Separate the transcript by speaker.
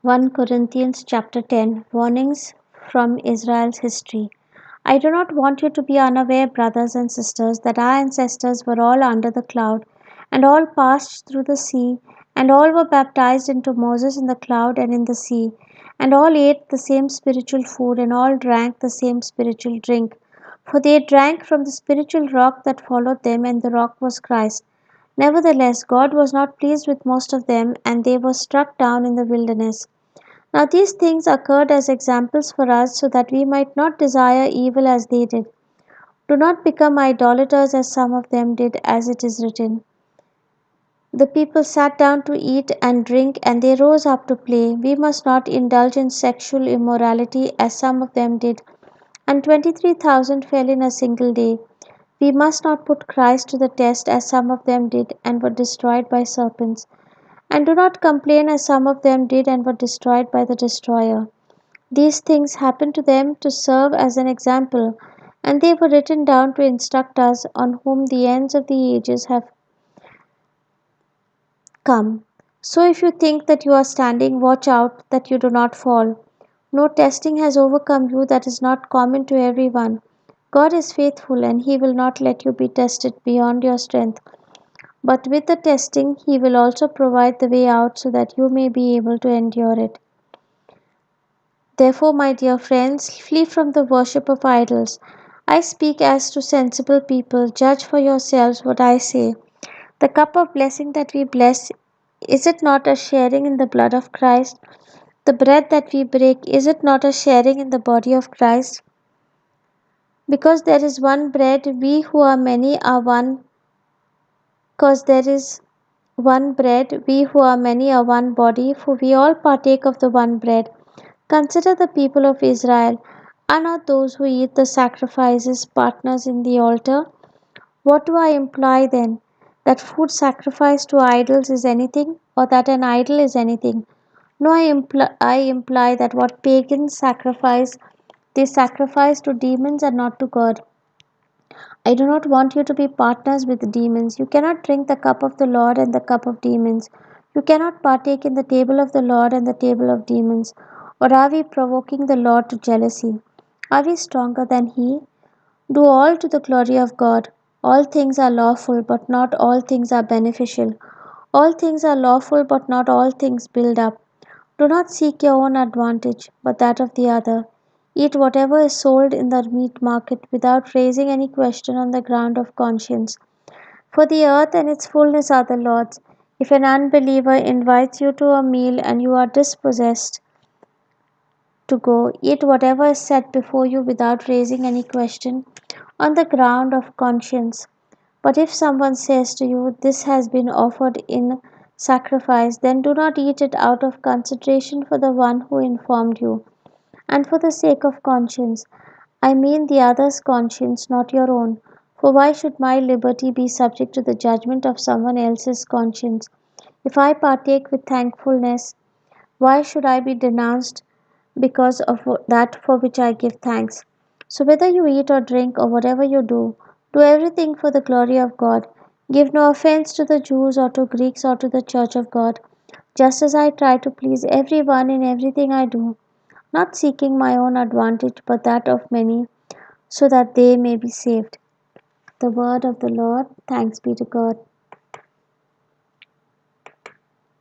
Speaker 1: 1 Corinthians chapter 10 Warnings from Israel's history. I do not want you to be unaware, brothers and sisters, that our ancestors were all under the cloud, and all passed through the sea, and all were baptized into Moses in the cloud and in the sea, and all ate the same spiritual food, and all drank the same spiritual drink. For they drank from the spiritual rock that followed them, and the rock was Christ. Nevertheless, God was not pleased with most of them, and they were struck down in the wilderness. Now these things occurred as examples for us, so that we might not desire evil as they did. Do not become idolaters as some of them did, as it is written. The people sat down to eat and drink, and they rose up to play. We must not indulge in sexual immorality as some of them did, and 23,000 fell in a single day. We must not put Christ to the test as some of them did and were destroyed by serpents. And do not complain as some of them did and were destroyed by the destroyer. These things happened to them to serve as an example, and they were written down to instruct us, on whom the ends of the ages have come. So if you think that you are standing, watch out that you do not fall. No testing has overcome you that is not common to everyone. God is faithful, and He will not let you be tested beyond your strength. But with the testing, He will also provide the way out so that you may be able to endure it. Therefore, my dear friends, flee from the worship of idols. I speak as to sensible people. Judge for yourselves what I say. The cup of blessing that we bless, is it not a sharing in the blood of Christ? The bread that we break, is it not a sharing in the body of Christ? Because there is one bread, we who are many are one. Because there is one bread, we who are many are one body, for we all partake of the one bread. Consider the people of Israel. Are not those who eat the sacrifices partners in the altar? What do I imply then? That food sacrificed to idols is anything, or that an idol is anything? No, I imply that what pagans sacrifice, they sacrifice to demons and not to God. I do not want you to be partners with demons. You cannot drink the cup of the Lord and the cup of demons. You cannot partake in the table of the Lord and the table of demons. Or are we provoking the Lord to jealousy? Are we stronger than He? Do all to the glory of God. All things are lawful, but not all things are beneficial. All things are lawful, but not all things build up. Do not seek your own advantage, but that of the other. Eat whatever is sold in the meat market without raising any question on the ground of conscience. For the earth and its fullness are the Lord's. If an unbeliever invites you to a meal and you are dispossessed to go, eat whatever is set before you without raising any question on the ground of conscience. But if someone says to you, "This has been offered in sacrifice," then do not eat it out of consideration for the one who informed you, and for the sake of conscience. I mean the other's conscience, not your own. For why should my liberty be subject to the judgment of someone else's conscience? If I partake with thankfulness, why should I be denounced because of that for which I give thanks? So whether you eat or drink or whatever you do everything for the glory of God. Give no offense to the Jews or to Greeks or to the church of God, just as I try to please everyone in everything I do, not seeking my own advantage but that of many, so that they may be saved. The word of the Lord. Thanks be to God.